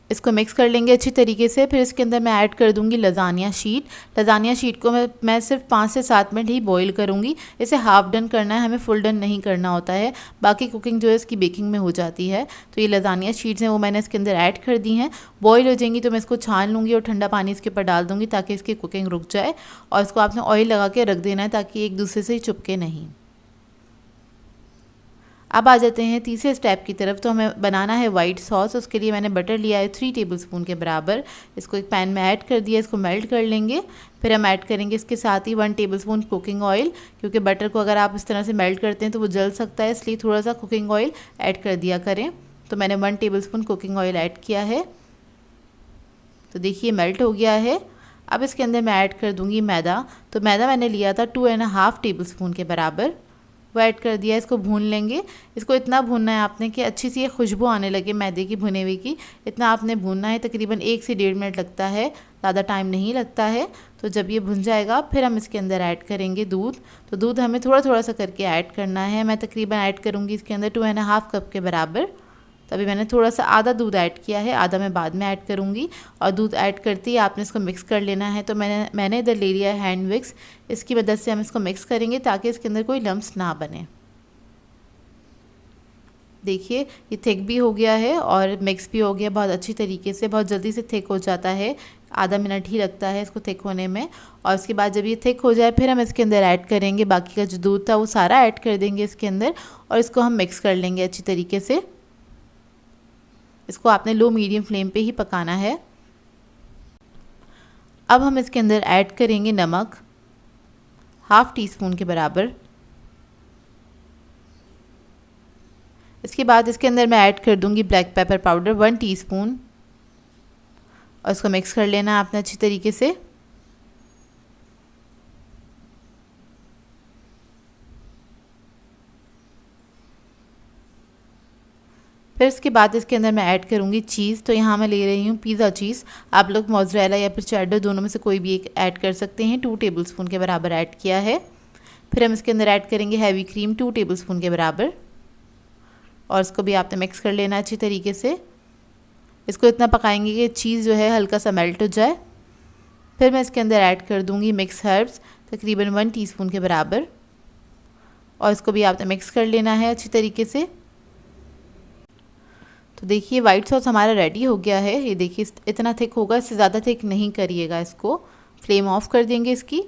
इसको मिक्स कर लेंगे अच्छी तरीके से। फिर इसके अंदर मैं ऐड कर दूंगी लजानिया शीट। लजानिया शीट को मैं सिर्फ 5 से 7 मिनट ही बॉईल करूंगी। इसे हाफ डन करना है, हमें फुल डन नहीं करना होता है। बाकी कुकिंग जो है इसकी बेकिंग में हो जाती है। तो ये लजानिया शीट्स हैं वो मैंने इसके अंदर ऐड कर दी हैं। बॉईल हो जाएंगी तो मैं इसको छान लूँगी और ठंडा पानी इसके ऊपर डाल दूँगी ताकि इसकी कुकिंग रुक जाए। और इसको आपने ऑयल लगा के रख देना है ताकि एक दूसरे से चिपके नहीं। अब आ जाते हैं तीसरे स्टेप की तरफ। तो हमें बनाना है वाइट सॉस। उसके लिए मैंने बटर लिया है 3 टेबलस्पून के बराबर। इसको एक पैन में ऐड कर दिया, इसको मेल्ट कर लेंगे। फिर हम ऐड करेंगे इसके साथ ही 1 टेबलस्पून कुकिंग ऑयल, क्योंकि बटर को अगर आप इस तरह से मेल्ट करते हैं तो वो जल सकता है, इसलिए थोड़ा सा कुकिंग ऑयल ऐड कर दिया करें। तो मैंने 1 टेबलस्पून कुकिंग ऑयल ऐड किया है। तो देखिए मेल्ट हो गया है। अब इसके अंदर मैं ऐड कर दूँगी मैदा। तो मैदा मैंने लिया था 2.5 टेबलस्पून के बराबर, वो ऐड कर दिया। इसको भून लेंगे। इसको इतना भूनना है आपने कि अच्छी सी खुशबू आने लगे मैदे की भुने हुए की। इतना आपने भूनना है, तकरीबन 1 से 1.5 मिनट लगता है, ज़्यादा टाइम नहीं लगता है। तो जब ये भुन जाएगा फिर हम इसके अंदर ऐड करेंगे दूध। तो दूध हमें थोड़ा थोड़ा सा करके ऐड करना है। मैं तकरीबन ऐड करूँगी इसके अंदर 2.5 कप के बराबर। तभी मैंने थोड़ा सा आधा दूध ऐड किया है, आधा मैं बाद में ऐड करूँगी। और दूध ऐड करते ही आपने इसको मिक्स कर लेना है। तो मैंने इधर ले लिया है हैंड विक्स। इसकी मदद से हम इसको मिक्स करेंगे ताकि इसके अंदर कोई लम्स ना बने। देखिए ये थिक भी हो गया है और मिक्स भी हो गया बहुत अच्छी तरीके से। बहुत जल्दी से थिक हो जाता है, आधा मिनट ही लगता है इसको थिक होने में। और उसके बाद जब ये थिक हो जाए फिर हम इसके अंदर ऐड करेंगे बाकी का जो दूध था वो सारा ऐड कर देंगे इसके अंदर। और इसको हम मिक्स कर लेंगे अच्छी तरीके से। इसको आपने लो मीडियम फ्लेम पे ही पकाना है। अब हम इसके अंदर ऐड करेंगे नमक 1/2 टीस्पून के बराबर। इसके बाद इसके अंदर मैं ऐड कर दूंगी ब्लैक पेपर पाउडर 1 टीस्पून। और इसको मिक्स कर लेना है आपने अच्छी तरीके से। फिर इसके बाद इसके अंदर मैं ऐड करूँगी चीज़। तो यहाँ मैं ले रही हूँ पिज़्ज़ा चीज़। आप लोग मोज़रेला या फिर चेडर दोनों में से कोई भी एक ऐड कर सकते हैं। 2 टेबलस्पून के बराबर ऐड किया है। फिर हम इसके अंदर ऐड करेंगे हैवी क्रीम 2 टेबलस्पून के बराबर। और इसको भी आपने मिक्स कर लेना अच्छी तरीके से। इसको इतना पकाएंगे कि चीज़ जो है हल्का सा मेल्ट हो जाए। फिर मैं इसके अंदर ऐड कर दूँगी मिक्स हर्ब्स तकरीबन 1 टीस्पून के बराबर। और इसको भी आपने मिक्स कर लेना है अच्छी तरीके से। तो देखिए वाइट सॉस हमारा रेडी हो गया है। ये देखिए इतना थिक होगा, इससे ज़्यादा थिक नहीं करिएगा इसको। फ्लेम ऑफ कर देंगे इसकी।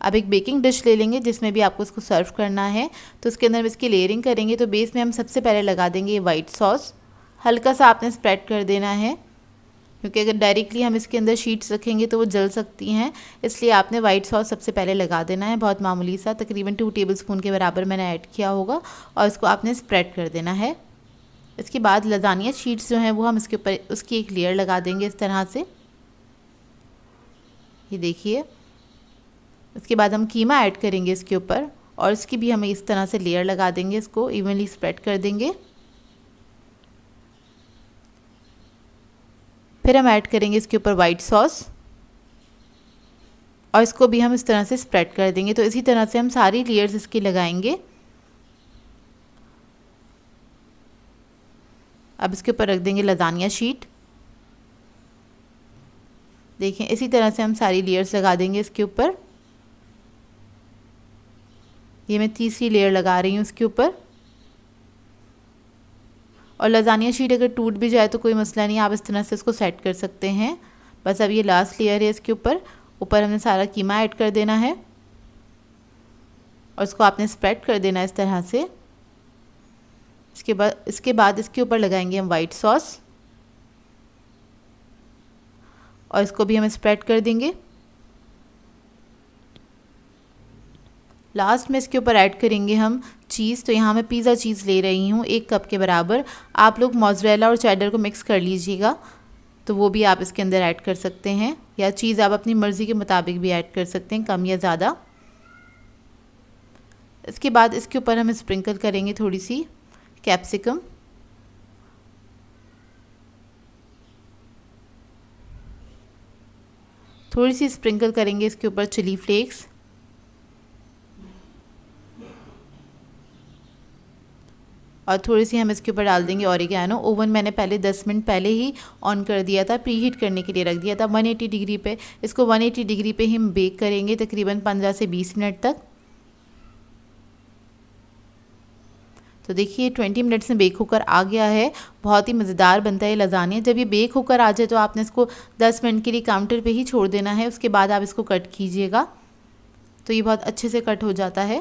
अब एक बेकिंग डिश ले लेंगे जिसमें भी आपको इसको सर्व करना है। तो इसके अंदर इसकी लेयरिंग करेंगे। तो बेस में हम सबसे पहले लगा देंगे ये वाइट सॉस। हल्का सा आपने स्प्रेड कर देना है, क्योंकि अगर डायरेक्टली हम इसके अंदर शीट्स रखेंगे तो वो जल सकती हैं, इसलिए आपने वाइट सॉस सबसे पहले लगा देना है। बहुत मामूली सा, तकरीबन 2 टेबलस्पून के बराबर मैंने ऐड किया होगा। और इसको आपने स्प्रेड कर देना है। इसके बाद लजानिया शीट्स जो हैं वो हम इसके ऊपर उसकी एक लेयर लगा देंगे इस तरह से। ये देखिए। इसके बाद हम कीमा ऐड करेंगे इसके ऊपर और इसकी भी हमें इस तरह से लेयर लगा देंगे। इसको इवनली स्प्रेड कर देंगे। फिर हम ऐड करेंगे इसके ऊपर वाइट सॉस और इसको भी हम इस तरह से स्प्रेड कर देंगे। तो इसी तरह से हम सारी लेयर्स इसकी लगाएंगे। अब इसके ऊपर रख देंगे लजानिया शीट। देखें इसी तरह से हम सारी लेयर्स लगा देंगे इसके ऊपर। ये मैं तीसरी लेयर लगा रही हूँ इसके ऊपर। और लजानिया शीट अगर टूट भी जाए तो कोई मसला नहीं, आप इस तरह से इसको सेट कर सकते हैं। बस अब ये लास्ट लेयर है इसके ऊपर। ऊपर हमने सारा कीमा ऐड कर देना है और इसको आपने स्प्रेड कर देना है इस तरह से। इसके बाद इसके ऊपर लगाएंगे हम वाइट सॉस और इसको भी हम स्प्रेड कर देंगे। लास्ट में इसके ऊपर ऐड करेंगे हम चीज़। तो यहाँ मैं पिज़्ज़ा चीज़ ले रही हूँ 1 कप के बराबर। आप लोग मोज़रेला और चेडर को मिक्स कर लीजिएगा, तो वो भी आप इसके अंदर ऐड कर सकते हैं, या चीज़ आप अपनी मर्ज़ी के मुताबिक भी ऐड कर सकते हैं, कम या ज़्यादा। इसके बाद इसके ऊपर हम स्प्रिंकल करेंगे थोड़ी सी कैप्सिकम। थोड़ी सी स्प्रिंकल करेंगे इसके ऊपर चिली फ्लेक्स। और थोड़ी सी हम इसके ऊपर डाल देंगे ऑरिगेनो। ओवन मैंने पहले 10 मिनट पहले ही ऑन कर दिया था, प्री हीट करने के लिए रख दिया था 180 डिग्री पे। इसको 180 डिग्री पे ही हम बेक करेंगे तकरीबन 15 से 20 मिनट तक। तो देखिए 20 मिनट्स में बेक होकर आ गया है। बहुत ही मज़ेदार बनता है लज़ानिया। जब ये बेक होकर आ जाए तो आपने इसको 10 मिनट के लिए काउंटर पे ही छोड़ देना है, उसके बाद आप इसको कट कीजिएगा। तो ये बहुत अच्छे से कट हो जाता है।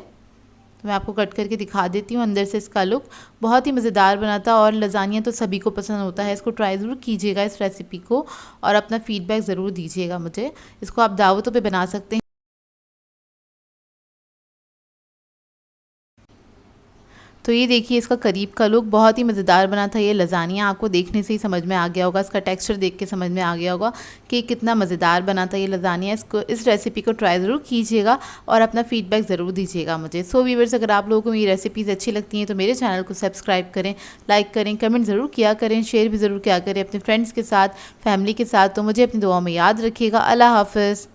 तो मैं आपको कट करके दिखा देती हूँ अंदर से इसका लुक। बहुत ही मज़ेदार बनाता है और लज़ानिया तो सभी को पसंद होता है। इसको ट्राई ज़रूर कीजिएगा इस रेसिपी को, और अपना फ़ीडबैक ज़रूर दीजिएगा मुझे। इसको आप दावतों पे बना सकते हैं। तो ये देखिए इसका करीब का लुक बहुत ही मज़ेदार बना था ये लज़ानिया। आपको देखने से ही समझ में आ गया होगा, इसका टेक्सचर देख के समझ में आ गया होगा कि कितना मज़ेदार बना था ये लज़ानिया। इस रेसिपी को ट्राई ज़रूर कीजिएगा और अपना फ़ीडबैक ज़रूर दीजिएगा मुझे। सो व्यूअर्स, अगर आप लोगों को मेरी रेसिपीज़ अच्छी लगती हैं तो मेरे चैनल को सब्सक्राइब करें, लाइक करें, कमेंट ज़रूर किया करें, शेयर भी ज़रूर किया करें अपने फ्रेंड्स के साथ, फैमिली के साथ। तो मुझे अपनी दुआ में याद रखिएगा। अल्लाह हाफ़िज़।